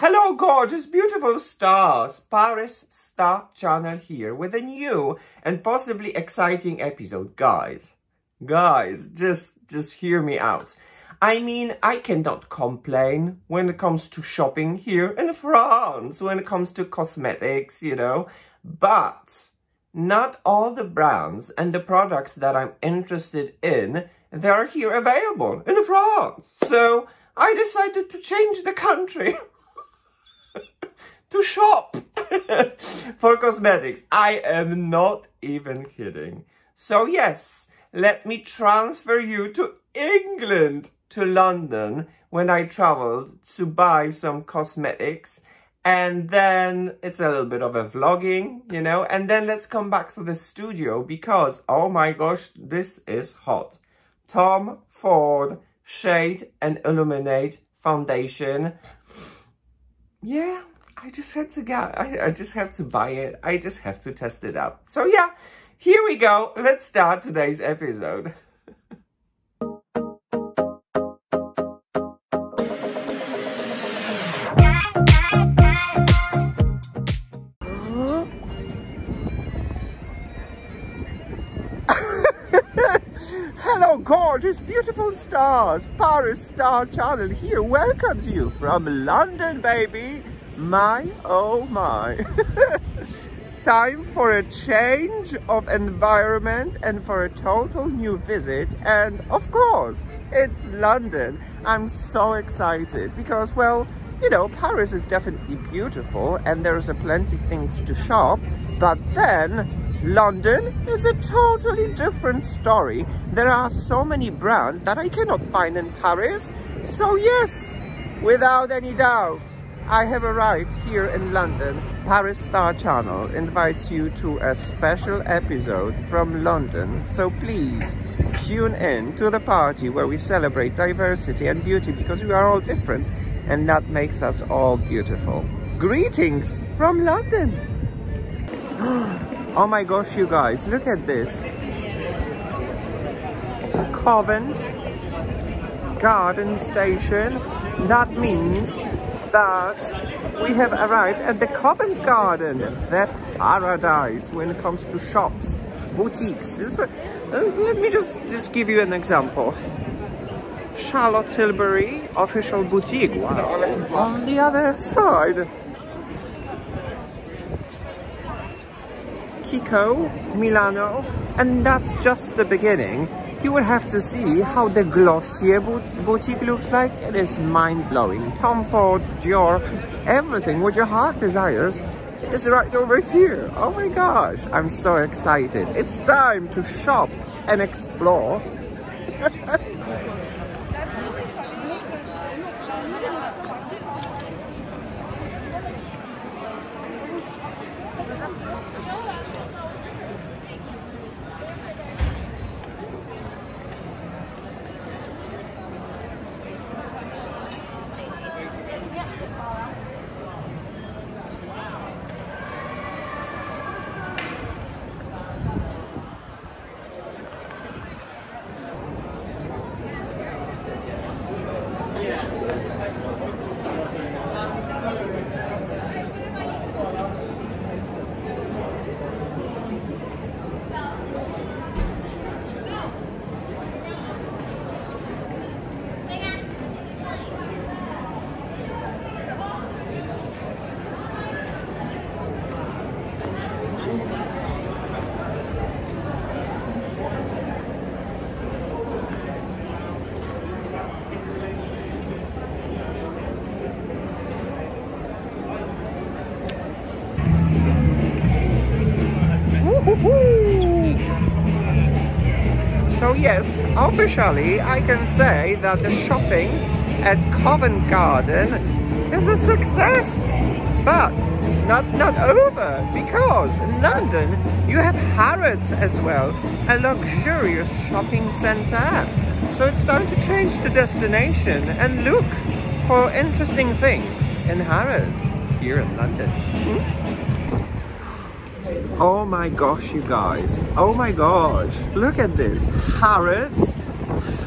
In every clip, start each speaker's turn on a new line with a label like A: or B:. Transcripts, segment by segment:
A: Hello gorgeous, beautiful stars, Paris Star Channel here with a new and possibly exciting episode. Guys, just hear me out. I mean, I cannot complain when it comes to shopping here in France, when it comes to cosmetics, you know, but not all the brands and the products that I'm interested in, they are here available in France. So I decided to change the country to shop for cosmetics. I am not even kidding. So yes, let me transfer you to England, to London, when I traveled to buy some cosmetics. And then it's a little bit of a vlogging, you know, and then let's come back to the studio because, oh my gosh, this is hot. Tom Ford Shade and Illuminate foundation. Yeah, I just had to get, I just have to buy it. I just have to test it out. So yeah, here we go. Let's start today's episode. Hello gorgeous, beautiful stars, Paris Star Channel here welcomes you from London, baby. My, oh my. Time for a change of environment and for a total new visit. And of course, it's London. I'm so excited because, well, you know, Paris is definitely beautiful and there's a plenty things to shop, but then London is a totally different story. There are so many brands that I cannot find in Paris. So yes, without any doubt, I have arrived here in London. Paris Star Channel invites you to a special episode from London. So please tune in to the party where we celebrate diversity and beauty because we are all different and that makes us all beautiful. Greetings from London. Oh my gosh, you guys, look at this. Covent Garden Station. That means that we have arrived at the Covent Garden, the paradise when it comes to shops, boutiques. Let me just give you an example. Charlotte Tilbury official boutique. Wow. On the other side, Kiko, Milano, and that's just the beginning. You will have to see how the Glossier boutique looks like. It is mind-blowing. TOMFORD, Dior, everything what your heart desires is right over here. Oh my gosh, I'm so excited. It's time to shop and explore. So yes, officially I can say that the shopping at Covent Garden is a success. But that's not over, because in London you have Harrods as well, a luxurious shopping centre. So it's time to change the destination and look for interesting things in Harrods here in London. Oh my gosh, you guys. Oh my gosh. Look at this. Harrods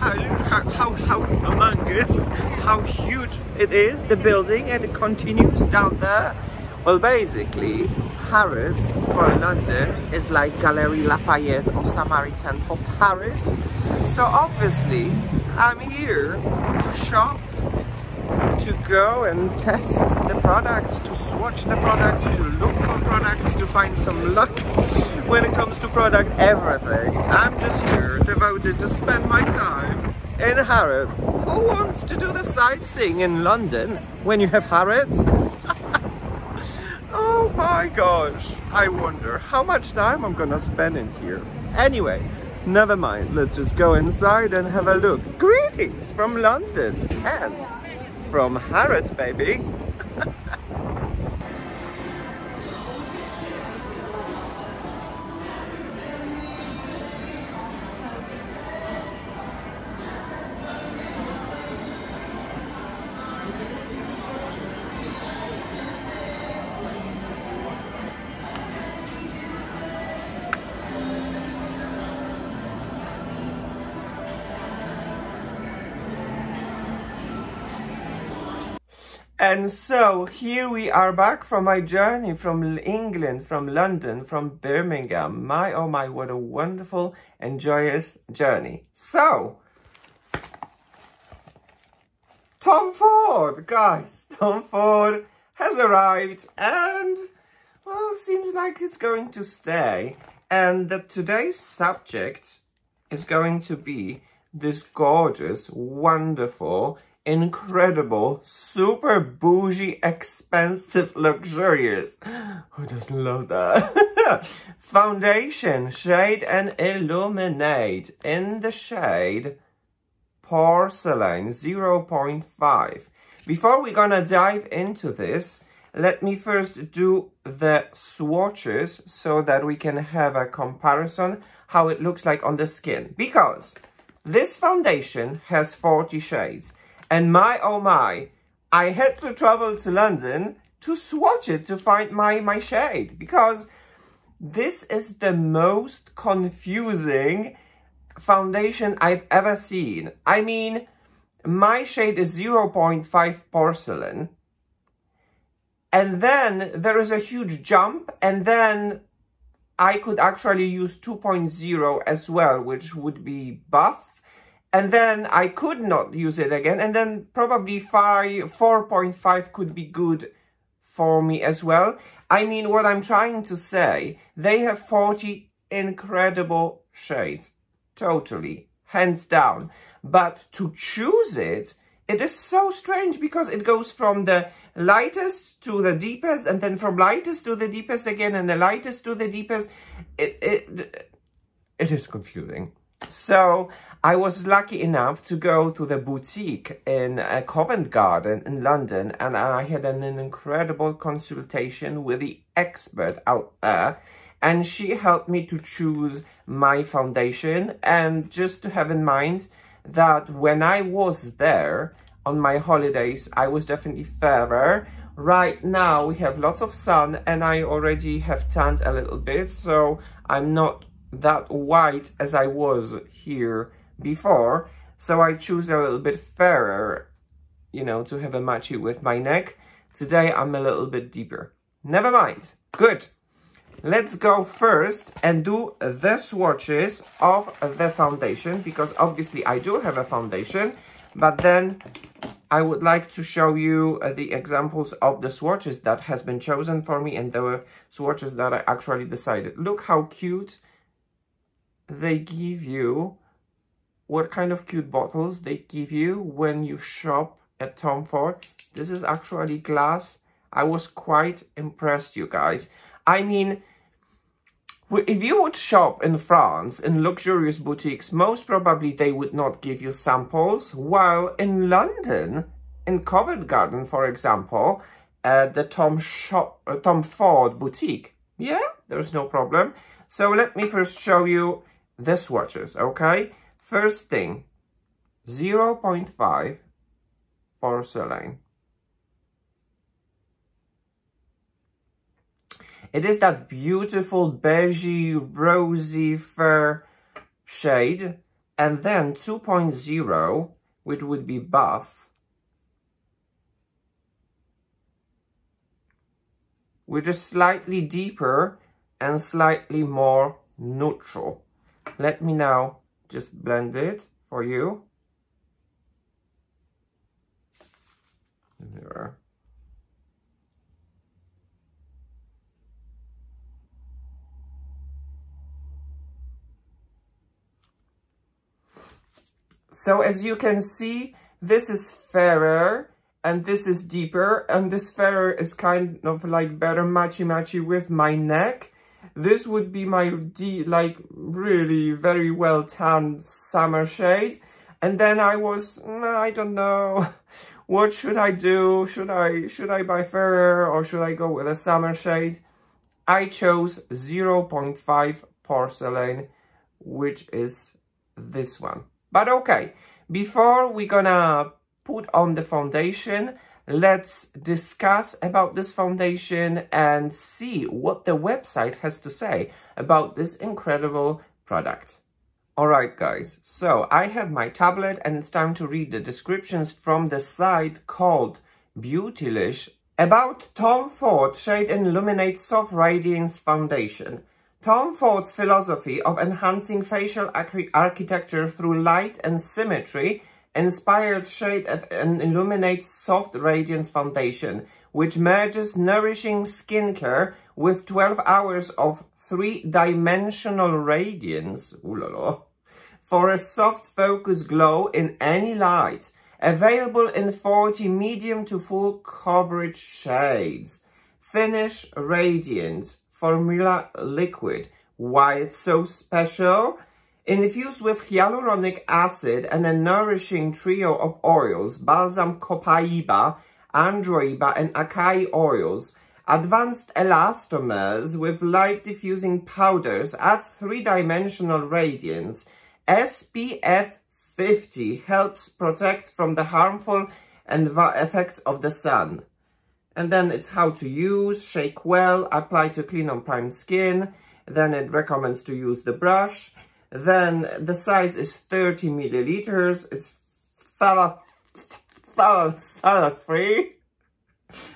A: how humongous, how huge it is, the building, and it continues down there. Well, basically, Harrods for London is like Galerie Lafayette or Samaritan for Paris. So obviously, I'm here to shop, to go and test the products, to swatch the products, to look for products, to find some luck when it comes to product everything. I'm just here devoted to spend my time in Harrods. Who wants to do the sightseeing in London when you have Harrods? Oh my gosh, I wonder how much time I'm gonna spend in here. Anyway, never mind, let's just go inside and have a look. Greetings from London and from Harrods, baby. And so here we are back from my journey from England, from London, from Birmingham. My, oh my, what a wonderful and joyous journey. So, Tom Ford, guys, Tom Ford has arrived and, well, seems like it's going to stay. And today's subject is going to be this gorgeous, wonderful, incredible, super bougie, expensive, luxurious. Who doesn't love that? Foundation Shade and Illuminate in the shade Porcelain 0.5. Before we're gonna dive into this, let me first do the swatches so that we can have a comparison how it looks like on the skin. Because this foundation has 40 shades. And my, oh my, I had to travel to London to swatch it to find my shade. Because this is the most confusing foundation I've ever seen. I mean, my shade is 0.5 porcelain. And then there is a huge jump. And then I could actually use 2.0 as well, which would be buff. And then I could not use it again. And then probably 4.5 could be good for me as well. I mean, what I'm trying to say, they have 40 incredible shades. Totally. Hands down. But to choose it, it is so strange because it goes from the lightest to the deepest, and then from lightest to the deepest again, and the lightest to the deepest. It is confusing. So I was lucky enough to go to the boutique in Covent Garden in London, and I had an incredible consultation with the expert out there, and she helped me to choose my foundation. And just to have in mind that when I was there on my holidays, I was definitely fairer. Right now we have lots of sun and I already have tanned a little bit, so I'm not that white as I was here before. So I choose a little bit fairer, you know, to have a matchy with my neck. Today I'm a little bit deeper. Never mind. Good. Let's go first and do the swatches of the foundation, because obviously I do have a foundation, but then I would like to show you the examples of the swatches that has been chosen for me and the swatches that I actually decided. Look how cute they give you, what kind of cute bottles they give you when you shop at Tom Ford. This is actually glass. I was quite impressed, you guys. I mean, if you would shop in France, in luxurious boutiques, most probably they would not give you samples, while in London, in Covent Garden, for example, the Tom Ford boutique, yeah, there's no problem. So let me first show you the swatches, okay? First thing, 0.5 porcelain. It is that beautiful beigey, rosy fur shade. and then 2.0, which would be buff, which is slightly deeper and slightly more neutral. Let me now just blend it for you. There. So as you can see, this is fairer and this is deeper, and this fairer is kind of like better matchy-matchy with my neck. This would be my like really very well tanned summer shade. And then I was, I don't know, what should I do? Should I buy fairer or should I go with a summer shade? I chose 0.5 porcelain, which is this one. But okay, before we're gonna put on the foundation, let's discuss about this foundation and see what the website has to say about this incredible product. Alright guys, so I have my tablet and it's time to read the descriptions from the site called Beautylish about TOMFORD Shade and Illuminate Soft Radiance Foundation. TOMFORD's philosophy of enhancing facial architecture through light and symmetry inspired Shade and Illuminate Soft Radiance Foundation, which merges nourishing skincare with 12 hours of 3-dimensional radiance for a soft focused glow in any light. Available in 40 medium to full coverage shades. Finish radiant. Formula liquid. Why it's so special? Infused with hyaluronic acid and a nourishing trio of oils, balsam copaiba, androiba and acai oils, advanced elastomers with light diffusing powders adds 3-dimensional radiance. SPF 50 helps protect from the harmful effects of the sun. And then it's how to use, shake well, apply to clean or prime skin. Then it recommends to use the brush. Then the size is 30 milliliters. It's phthalate-free,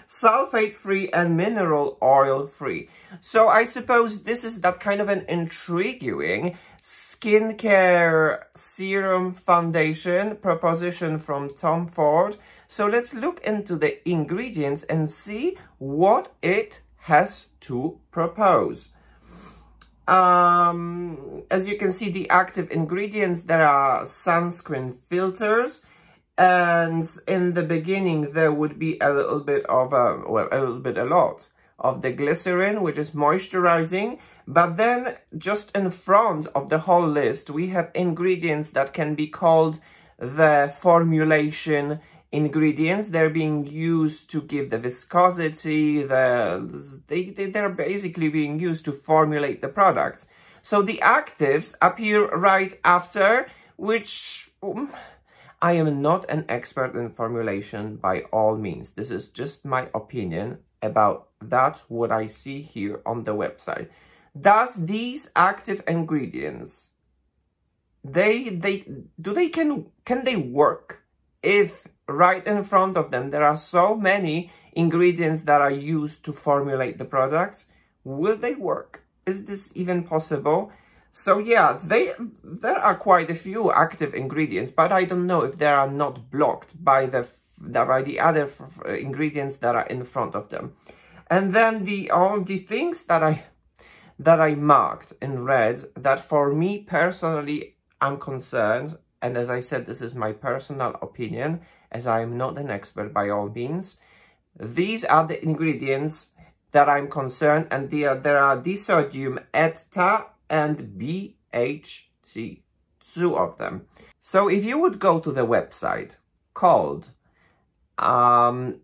A: sulfate-free, and mineral oil-free. So I suppose this is that kind of an intriguing skincare serum foundation proposition from TOMFORD. So let's look into the ingredients and see what it has to propose. As you can see, the active ingredients, there are sunscreen filters, and in the beginning there would be a little bit of a lot of the glycerin, which is moisturizing. But then just in front of the whole list, we have ingredients that can be called the formulation ingredients. They're being used to give the viscosity, they're basically being used to formulate the products. So the actives appear right after, which I am not an expert in formulation by all means. This is just my opinion about that, what I see here on the website. Does these active ingredients, can they work if right in front of them there are so many ingredients that are used to formulate the products? Will they work? Is this even possible? So yeah, there are quite a few active ingredients, but I don't know if they are not blocked by the other ingredients that are in front of them. And then all the things that I marked in red, that for me personally I'm concerned, and as I said, this is my personal opinion, as I am not an expert by all means. These are the ingredients that I'm concerned, and there are disodium ETA and BHT, 2 of them. So if you would go to the website called INCI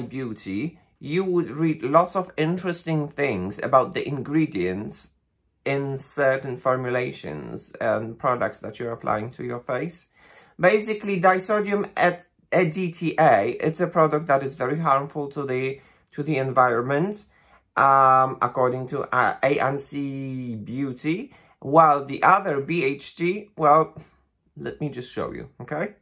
A: Beauty, you would read lots of interesting things about the ingredients in certain formulations and products that you're applying to your face. Basically, disodium EDTA, it's a product that is very harmful to the environment, according to ANC Beauty. while the other BHT, well, let me just show you, okay?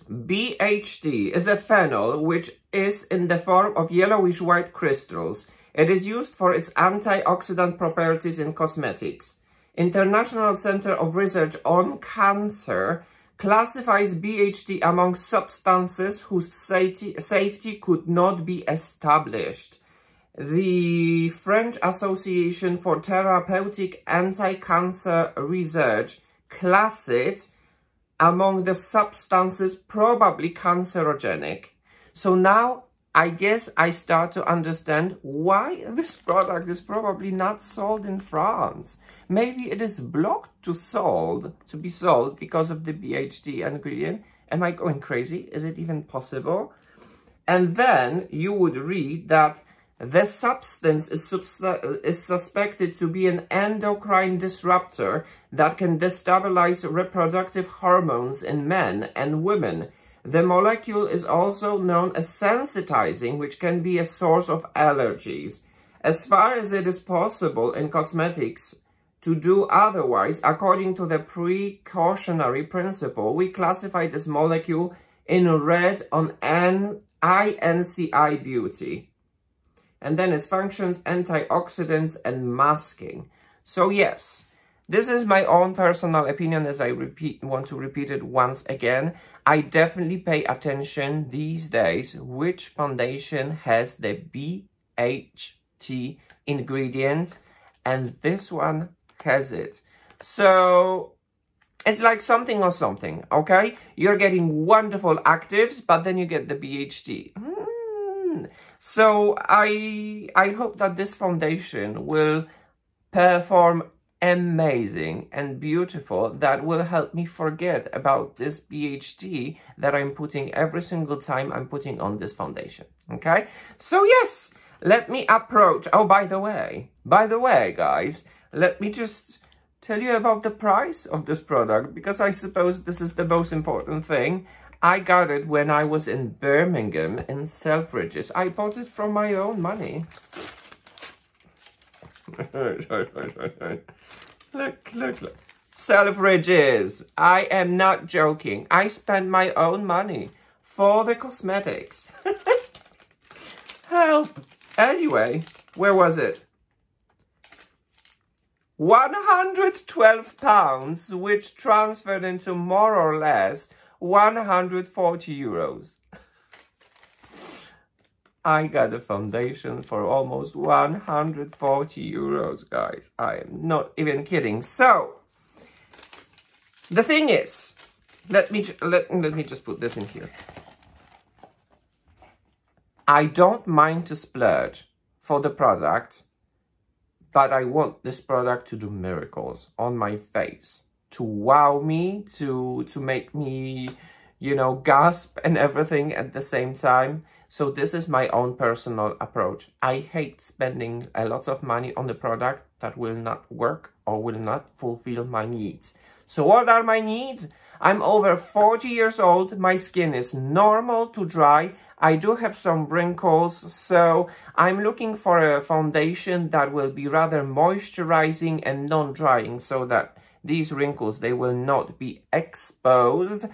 A: BHT is a phenol which is in the form of yellowish white crystals. It is used for its antioxidant properties in cosmetics. International Center of Research on Cancer classifies BHT among substances whose safety could not be established. The French Association for Therapeutic Anti-Cancer Research class it among the substances probably cancerogenic. So now I guess I start to understand why this product is probably not sold in France. Maybe it is blocked to be sold because of the BHT ingredient. Am I going crazy? Is it even possible? And then you would read that the substance is suspected to be an endocrine disruptor that can destabilize reproductive hormones in men and women. The molecule is also known as sensitizing, which can be a source of allergies. As far as it is possible in cosmetics to do otherwise, according to the precautionary principle, we classify this molecule in red on INCI Beauty. And then its functions, antioxidants and masking. So yes, this is my own personal opinion, as I want to repeat it once again. I definitely pay attention these days which foundation has the BHT ingredient, and this one has it. So it's like something or something, okay? You're getting wonderful actives, but then you get the BHT. So I hope that this foundation will perform amazing and beautiful, that will help me forget about this BHT that I'm putting every single time I'm putting on this foundation, okay? So yes, let me approach, oh, by the way, guys, let me just tell you about the price of this product, because I suppose this is the most important thing. I got it when I was in Birmingham in Selfridges. I bought it from my own money. Look. Selfridges. I am not joking. I spent my own money for the cosmetics. Help. Anyway, where was it? £112, which transferred into more or less 140 euros. I got a foundation for almost 140 euros, guys. I am not even kidding. So, the thing is, let me just put this in here. I don't mind to splurge for the product, but I want this product to do miracles on my face, to wow me, to make me, you know, gasp and everything at the same time. So this is my own personal approach. I hate spending a lot of money on the product that will not work or will not fulfill my needs. So what are my needs? I'm over 40 years old. My skin is normal to dry. I do have some wrinkles, so I'm looking for a foundation that will be rather moisturizing and non-drying, so that these wrinkles, they will not be exposed.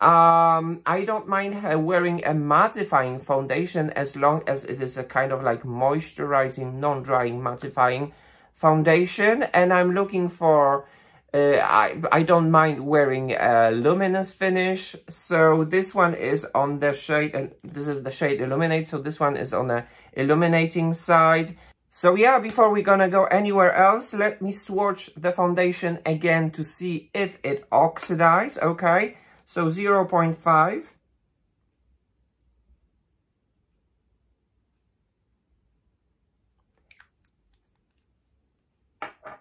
A: I don't mind wearing a mattifying foundation as long as it is a kind of like moisturizing, non-drying mattifying foundation. And I'm looking for, I don't mind wearing a luminous finish. So this one is on the shade, and this is the shade Illuminate. So this one is on the illuminating side. So yeah, before we're gonna go anywhere else, let me swatch the foundation again to see if it oxidizes, okay? So 0.5.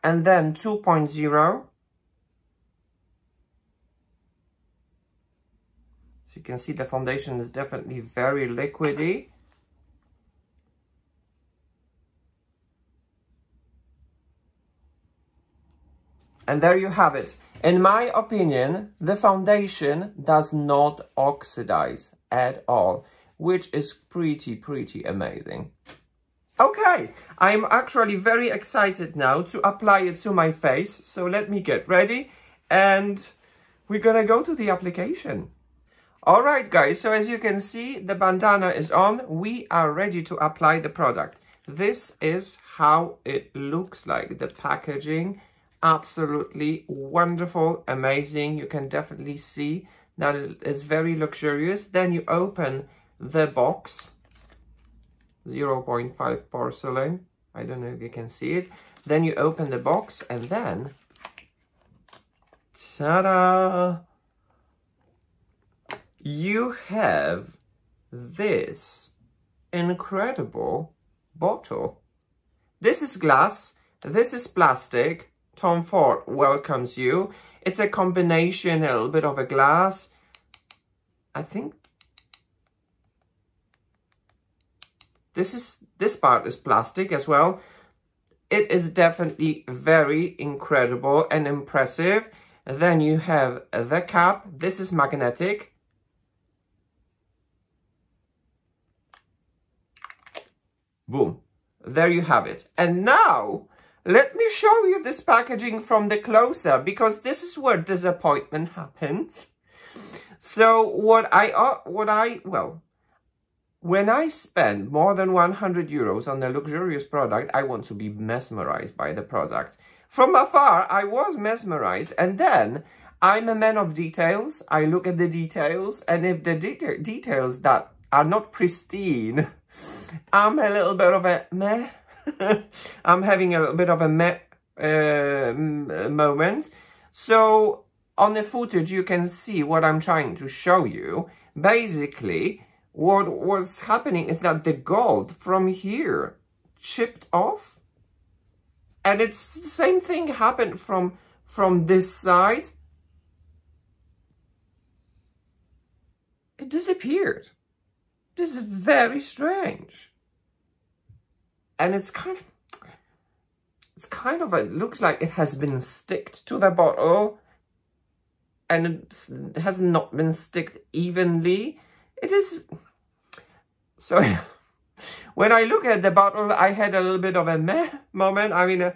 A: And then 2.0. So you can see the foundation is definitely very liquidy. And there you have it. In my opinion, the foundation does not oxidize at all, which is pretty amazing. Okay, I'm actually very excited now to apply it to my face. So let me get ready and we're gonna go to the application. All right, guys, so as you can see, the bandana is on. We are ready to apply the product. This is how it looks like, the packaging. Absolutely wonderful, amazing. You can definitely see that it is very luxurious. Then you open the box, 0.5 porcelain. I don't know if you can see it. Then you open the box and then, ta-da! You have this incredible bottle. This is glass, this is plastic. TOMFORD welcomes you. It's a combination, a little bit of a glass. I think this part is plastic as well. It is definitely very incredible and impressive. Then you have the cap. This is magnetic. Boom. There you have it. And now, let me show you this packaging from the closer, because this is where disappointment happens. So when I spend more than 100 euros on a luxurious product, I want to be mesmerized by the product. From afar, I was mesmerized, and then I'm a man of details. I look at the details, and if the details that are not pristine, I'm a little bit of a meh. I'm having a little bit of a meh moment. So on the footage, you can see what I'm trying to show you. Basically, what's happening is that the gold from here chipped off. And it's the same thing happened from this side. It disappeared. This is very strange. And it looks like it has been sticked to the bottle. And it has not been sticked evenly. It is... So, when I look at the bottle, I had a little bit of a meh moment. I mean,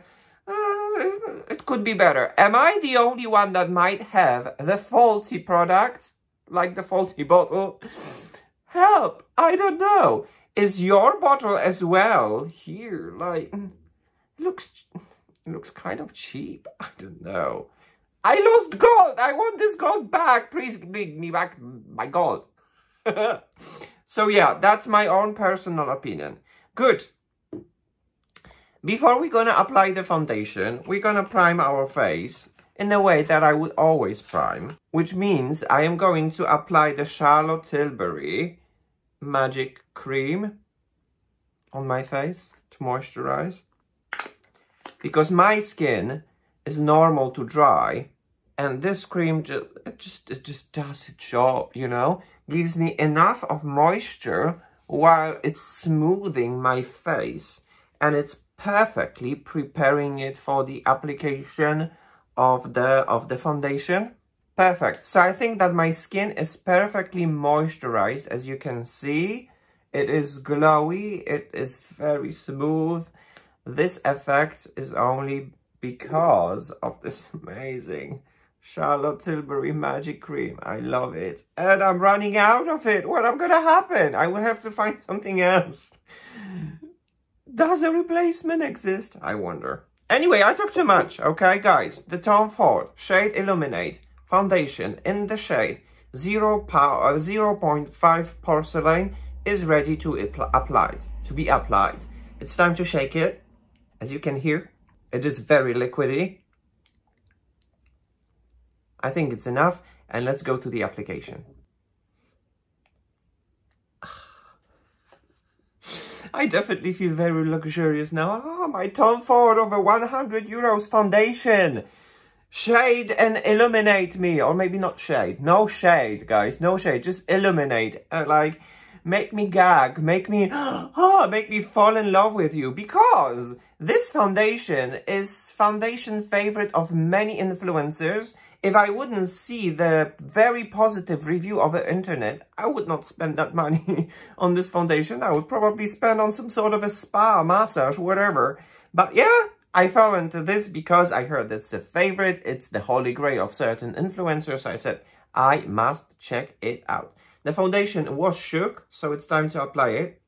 A: it could be better. Am I the only one that might have the faulty product? Like the faulty bottle? Help! I don't know. Is your bottle as well here? Like, it looks kind of cheap. I don't know. I lost gold. I want this gold back. Please bring me back my gold. So yeah, that's my own personal opinion. Good. Before we're gonna apply the foundation, we're gonna prime our face in the way that I would always prime, which means I am going to apply the Charlotte Tilbury Magic Cream on my face to moisturize, because my skin is normal to dry, and this cream just does its job, you know, gives me enough of moisture while it's smoothing my face, and it's perfectly preparing it for the application of the foundation. Perfect. So I think that my skin is perfectly moisturized. As you can see, it is glowy. It is very smooth. This effect is only because of this amazing Charlotte Tilbury Magic Cream. I love it. And I'm running out of it. What am gonna happen? I will have to find something else. Does a replacement exist? I wonder. Anyway, I talk too much. Okay, guys. The TOMFORD Shade Illuminate foundation in the shade 0.5 porcelain is ready to be applied. It's time to shake it. As you can hear, it is very liquidy. I think it's enough, and let's go to the application. I definitely feel very luxurious now. Oh, my TOMFORD over 100 euros foundation. Shade and illuminate me. Or maybe not shade. No shade, guys. No shade. Just illuminate. Like, make me gag. Make me fall in love with you. Because this foundation is foundation favorite of many influencers. if I wouldn't see the very positive review of the internet, I would not spend that money on this foundation. I would probably spend on some sort of a spa, massage, whatever. But yeah, I fell into this because I heard it's a favorite. It's the holy grail of certain influencers. I said, I must check it out. The foundation was shook, so it's time to apply it.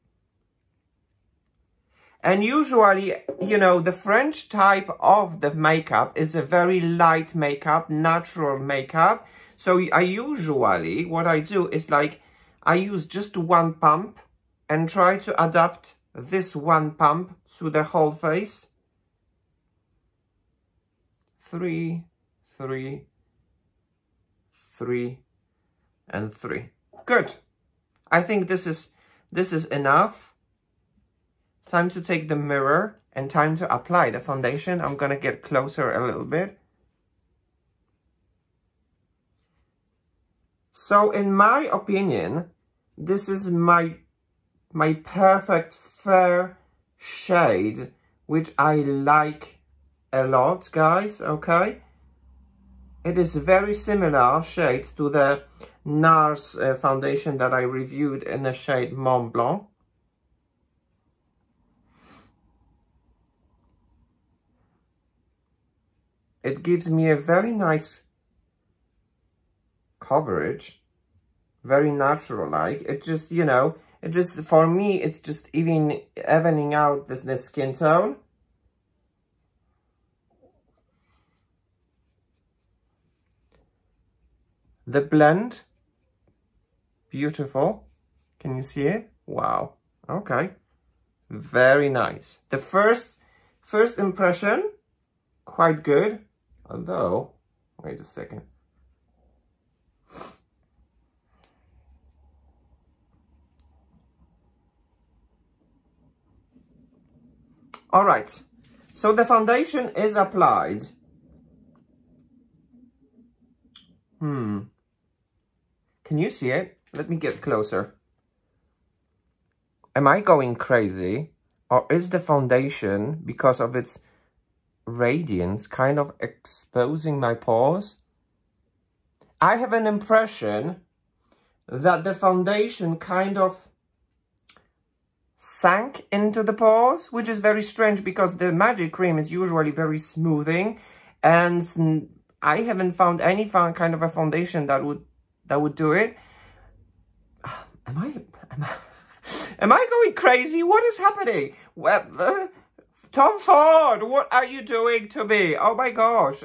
A: And usually, you know, the French type of the makeup is a very light makeup, natural makeup. So I usually, what I do is like, I use just one pump and try to adapt this one pump to the whole face. 3, 3, 3, and 3. Good. I think this is enough. Time to take the mirror and time to apply the foundation. I'm gonna get closer a little bit. So in my opinion, this is my perfect fair shade, which I like a lot, guys, okay? It is very similar shade to the NARS foundation that I reviewed in the shade Mont Blanc. It gives me a very nice coverage, very natural-like. It just, you know, it just, for me, it's just evening out the skin tone. The blend, beautiful. Can you see it? Wow. Okay. Very nice. The first impression, quite good. Although, wait a second. All right. So the foundation is applied. Can you see it? Let me get closer. Am I going crazy? Or is the foundation, because of its radiance, kind of exposing my pores? I have an impression that the foundation kind of sank into the pores, which is very strange because the magic cream is usually very smoothing, and I haven't found any kind of a foundation that would do it. Am I going crazy? What is happening? Well, Tom Ford, what are you doing to me? Oh my gosh.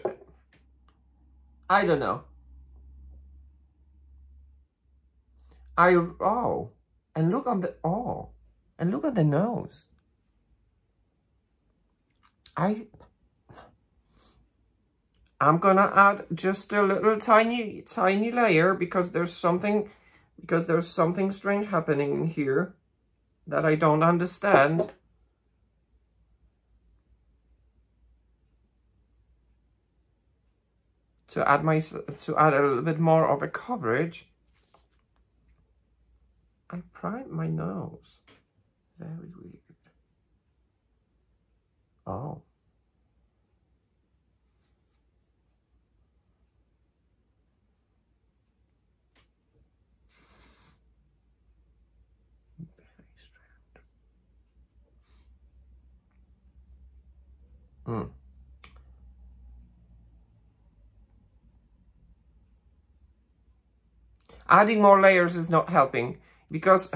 A: I don't know. And look on the nose. I'm gonna add just a little tiny layer because there's something strange happening in here that I don't understand. To add a little bit more of a coverage, I primed my nose. Very weird. Oh. Adding more layers is not helping because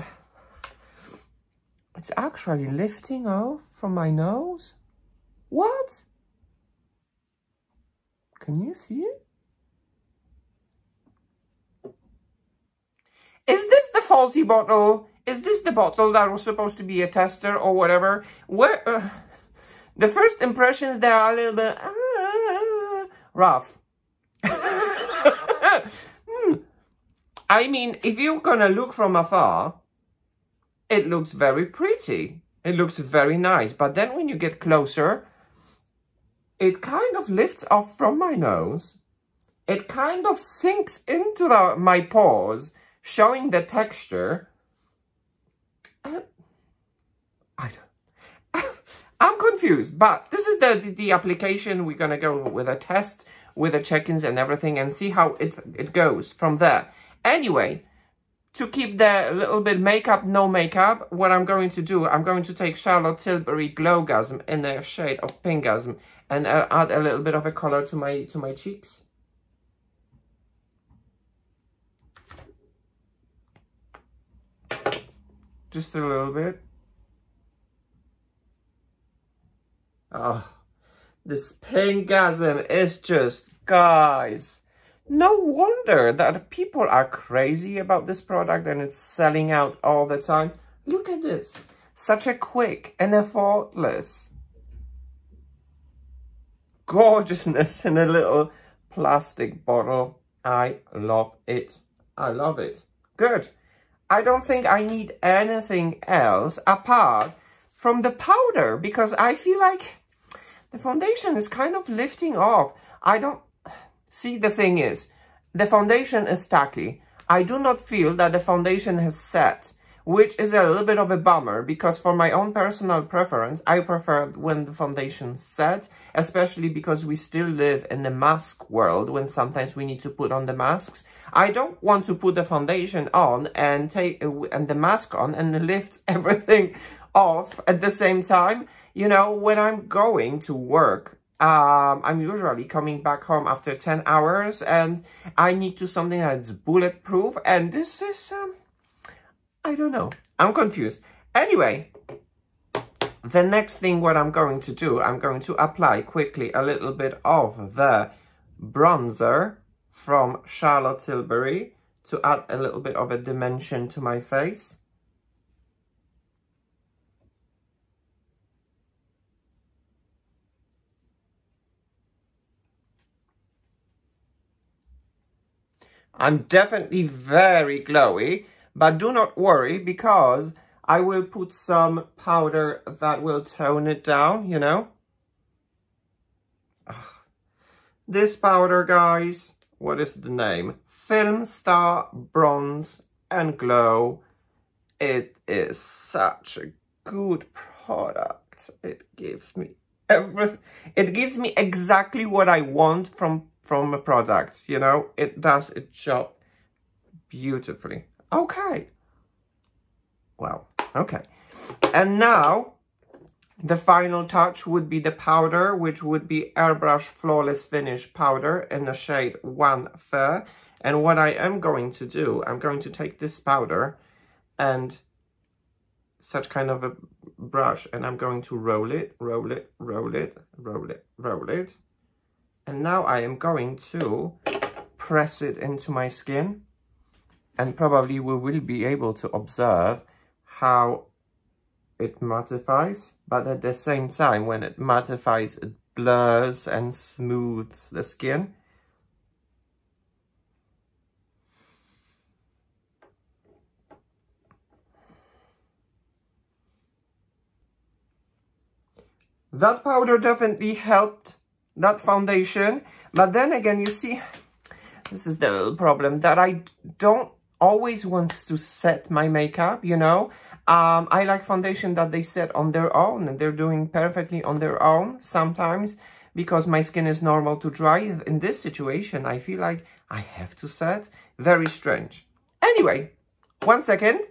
A: it's actually lifting off from my nose. What? Can you see it? Is this the faulty bottle? Is this the bottle that was supposed to be a tester or whatever? Where the first impressions there are a little bit rough. I mean, if you're gonna look from afar, it looks very pretty. It looks very nice. But then when you get closer, it kind of lifts off from my nose. It kind of sinks into my pores, showing the texture. I'm confused. confused, but this is the application. We're gonna go with a test, with the check-ins and everything, and see how it goes from there. Anyway, to keep the little bit makeup, no makeup, what I'm going to do, I'm going to take Charlotte Tilbury Glowgasm in the shade of Pinkgasm and add a little bit of a color to my cheeks. Just a little bit. Oh, this Pinkgasm is just, guys, no wonder that people are crazy about this product and it's selling out all the time. Look at this. Such a quick and effortless gorgeousness in a little plastic bottle. I love it. I love it. Good. I don't think I need anything else apart from the powder, because I feel like the foundation is kind of lifting off. I don't... See, the thing is, the foundation is tacky. I do not feel that the foundation has set, which is a little bit of a bummer, because for my own personal preference, I prefer when the foundation set, especially because we still live in the mask world when sometimes we need to put on the masks. I don't want to put the foundation on and the mask on and lift everything off at the same time. You know, when I'm going to work, I'm usually coming back home after 10 hours and I need to something that's bulletproof, and this is, I don't know. I'm confused. Anyway, the next thing what I'm going to do, I'm going to apply quickly a little bit of the bronzer from Charlotte Tilbury to add a little bit of a dimension to my face. I'm definitely very glowy, but do not worry, because I will put some powder that will tone it down, you know. This powder, guys, what is the name? Film Star Bronze and Glow. It is such a good product. It gives me everything. It gives me exactly what I want from a product, you know. It does its job beautifully. Okay. Well, okay. And now, the final touch would be the powder, which would be Airbrush Flawless Finish powder in the shade 1 Fair. And what I am going to do, I'm going to take this powder and such kind of a brush, and I'm going to roll it, roll it, roll it, roll it, roll it. And now I am going to press it into my skin, and probably we will be able to observe how it mattifies, but at the same time, when it mattifies, it blurs and smooths the skin. That powder definitely helped that foundation, but then again, you see, this is the little problem, that I don't always want to set my makeup, you know. I like foundation that they set on their own, and they're doing perfectly on their own sometimes, because my skin is normal to dry. In this situation, I feel like I have to set. Very strange. Anyway, 1 second,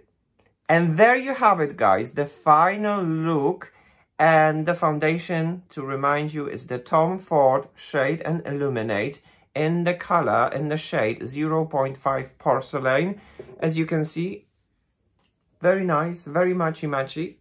A: and there you have it, guys, the final look. And the foundation, to remind you, is the TOMFORD Shade and Illuminate in the color, in the shade 0.5 Porcelain. As you can see, very nice, very matchy-matchy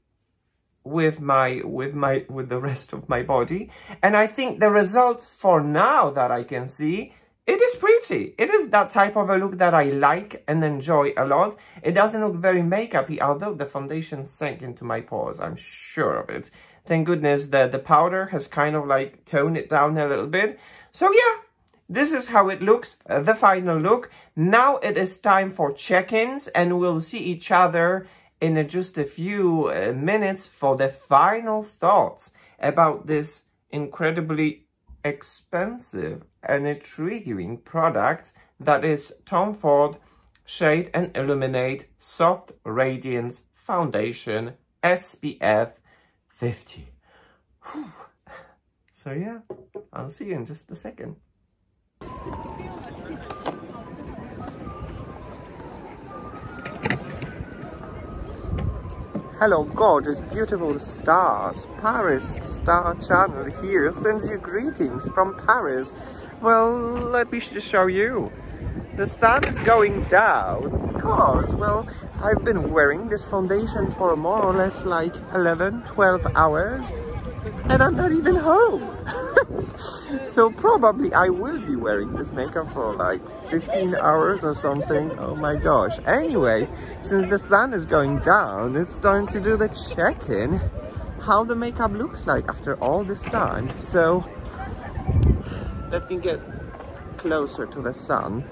A: with the rest of my body. And I think the result for now that I can see, it is pretty. It is that type of a look that I like and enjoy a lot. It doesn't look very makeup-y, although the foundation sank into my pores. I'm sure of it. Thank goodness the powder has kind of like toned it down a little bit. So yeah, this is how it looks, the final look. Now it is time for check-ins, and we'll see each other in just a few minutes for the final thoughts about this incredibly expensive and intriguing product that is TOMFORD Shade and Illuminate Soft Radiance Foundation SPF 50. So yeah, I'll see you in just a second. Hello gorgeous, beautiful stars. Paris Star Channel here sends you greetings from Paris. Well, let me just show you. The sun is going down because, well, I've been wearing this foundation for more or less like 11-12 hours and I'm not even home. So probably I will be wearing this makeup for like 15 hours or something. Oh my gosh. Anyway, since the sun is going down, it's time to do the check-in, how the makeup looks like after all this time. So let me get closer to the sun.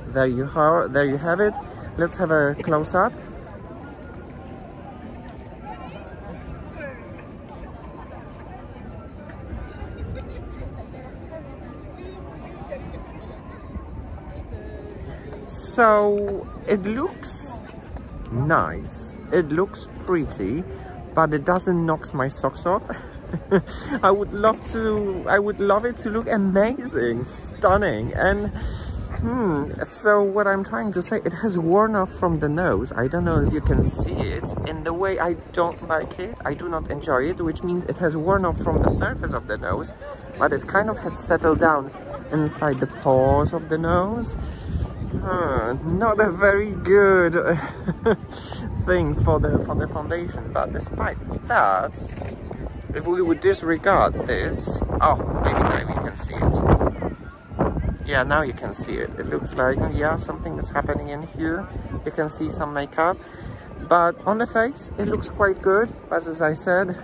A: There you have it. Let's have a close-up. So it looks nice, it looks pretty, but it doesn't knock my socks off. I would love it to look amazing, stunning, and so what I'm trying to say, it has worn off from the nose. I don't know if you can see it. In the way I don't like it, I do not enjoy it, which means it has worn off from the surface of the nose, but it kind of has settled down inside the pores of the nose. Not a very good thing for the foundation, but despite that, if we would disregard this, oh, maybe now you can see it. Yeah, now you can see it. It looks like, yeah, something is happening in here. You can see some makeup, but on the face, it looks quite good. But as I said,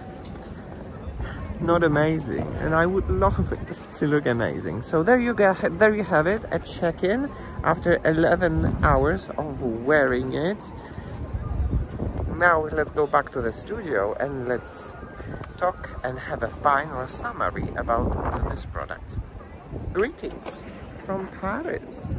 A: not amazing, and I would love it to look amazing. So there you go. There you have it. A check-in after 11 hours of wearing it. Now let's go back to the studio and let's talk and have a final summary about this product. Greetings from Paris.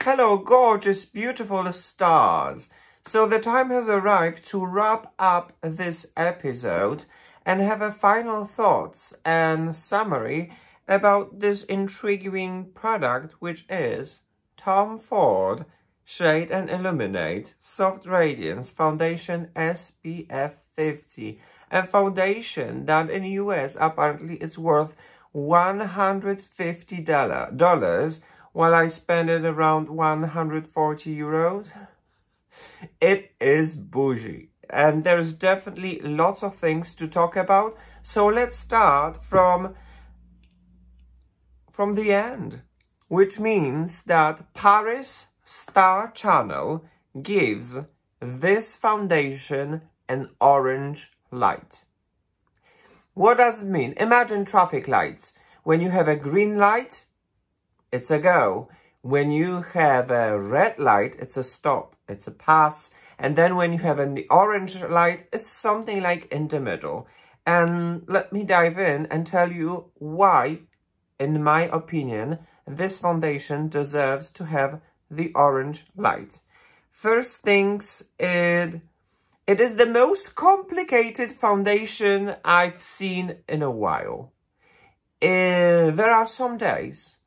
A: Hello gorgeous, beautiful stars. So the time has arrived to wrap up this episode and have a final thoughts and summary about this intriguing product, which is TOMFORD Shade and Illuminate Soft Radiance Foundation SPF 50. A foundation that in US apparently is worth $150, while I spend it around 140 euros. It is bougie, and there's definitely lots of things to talk about. So let's start from the end, which means that Paris Star Channel gives this foundation an orange light. What does it mean? Imagine traffic lights. When you have a green light, it's a go. When you have a red light, it's a stop, it's a pass. And then when you have the orange light, it's something like in the middle. And let me dive in and tell you why, in my opinion, this foundation deserves to have the orange light. First things, it is the most complicated foundation I've seen in a while. There are some days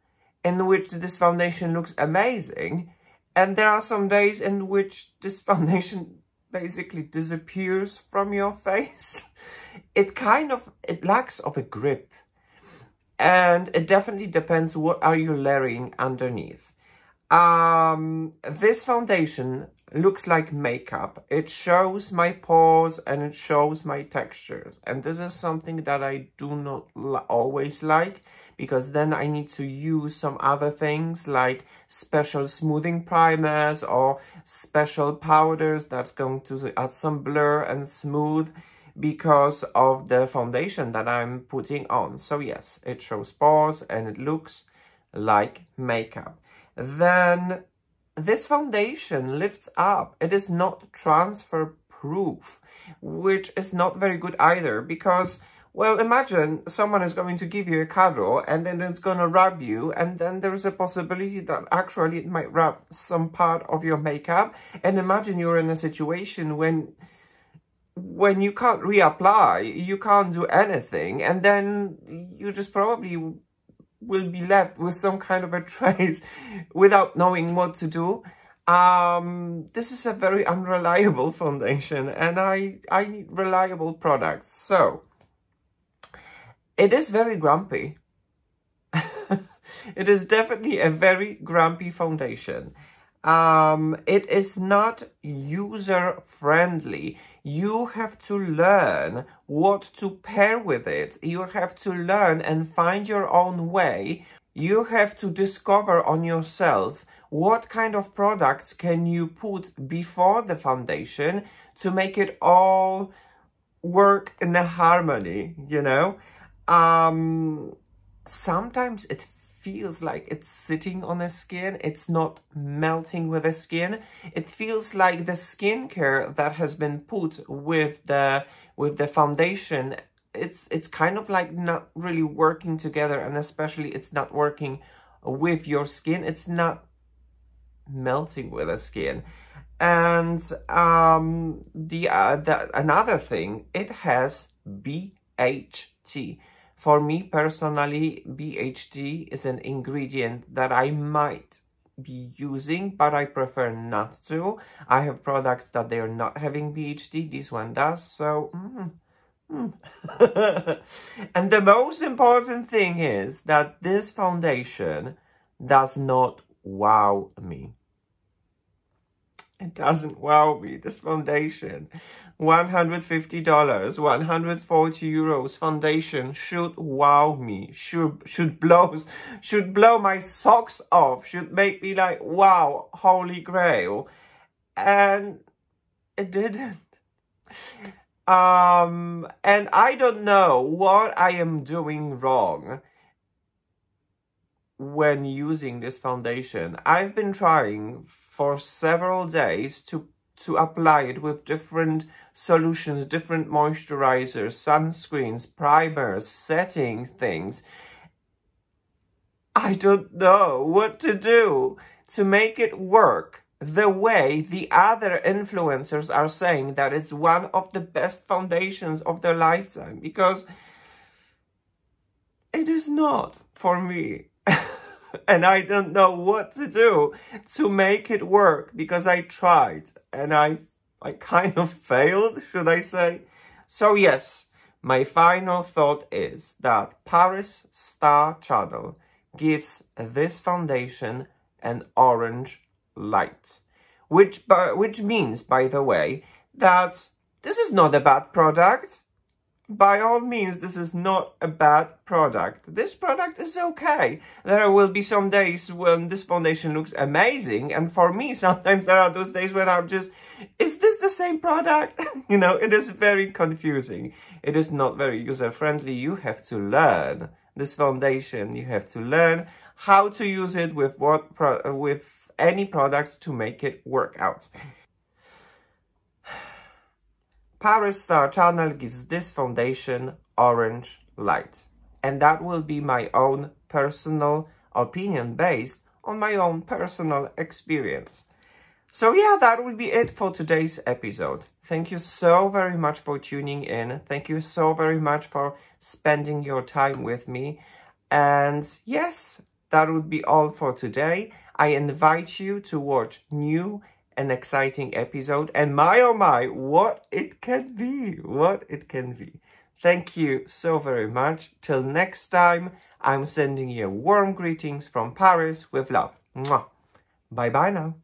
A: in which this foundation looks amazing, and there are some days in which this foundation basically disappears from your face. It lacks of a grip, and it definitely depends what are you layering underneath. This foundation looks like makeup. It shows my pores and it shows my textures, and this is something that I do not always like, because then I need to use some other things like special smoothing primers or special powders that's going to add some blur and smooth because of the foundation that I'm putting on. So yes, it shows pores and it looks like makeup. Then this foundation lifts up. It is not transfer proof, which is not very good either, because, well, imagine someone is going to give you a cuddle and then it's going to rub you, and then there's a possibility that actually it might rub some part of your makeup. And imagine you're in a situation when when you can't reapply, you can't do anything, and then you just probably will be left with some kind of a trace without knowing what to do. This is a very unreliable foundation, and I need reliable products. So it is very grumpy. It is definitely a very grumpy foundation. It is not user friendly. You have to learn what to pair with it. You have to learn and find your own way. You have to discover on yourself what kind of products can you put before the foundation to make it all work in a harmony, you know? Sometimes it feels like it's sitting on the skin. It's not melting with the skin. It feels like the skincare that has been put with the foundation, it's kind of like not really working together, and especially it's not working with your skin. It's not melting with the skin. And another thing, it has BHT. For me personally, BHT is an ingredient that I might be using, but I prefer not to. I have products that they are not having BHT. This one does, so... And the most important thing is that this foundation does not wow me. It doesn't wow me. This foundation, $150, 140 euros foundation should wow me, should blow my socks off, should make me like, wow, holy grail. And it didn't. And I don't know what I am doing wrong when using this foundation. I've been trying for several days to apply it with different solutions, different moisturizers, sunscreens, primers, setting things. I don't know what to do to make it work the way the other influencers are saying that it's one of the best foundations of their lifetime, because it is not for me. And I don't know what to do to make it work, because I tried and I kind of failed, should I say. So yes, my final thought is that Paris Star Channel gives this foundation an orange light, which means, by the way, that this is not a bad product. By all means, this is not a bad product. This product is okay. There will be some days when this foundation looks amazing, and for me, sometimes there are those days when I'm just, is this the same product? You know, it is very confusing. It is not very user-friendly. You have to learn this foundation. You have to learn how to use it with with any products to make it work out. Paris Star Channel gives this foundation orange light. And that will be my own personal opinion based on my own personal experience. So yeah, that will be it for today's episode. Thank you so very much for tuning in. Thank you so very much for spending your time with me. And yes, that would be all for today. I invite you to watch new an exciting episode, and my oh my, what it can be, what it can be. Thank you so very much. Till next time, I'm sending you warm greetings from Paris with love. Mwah. Bye bye now.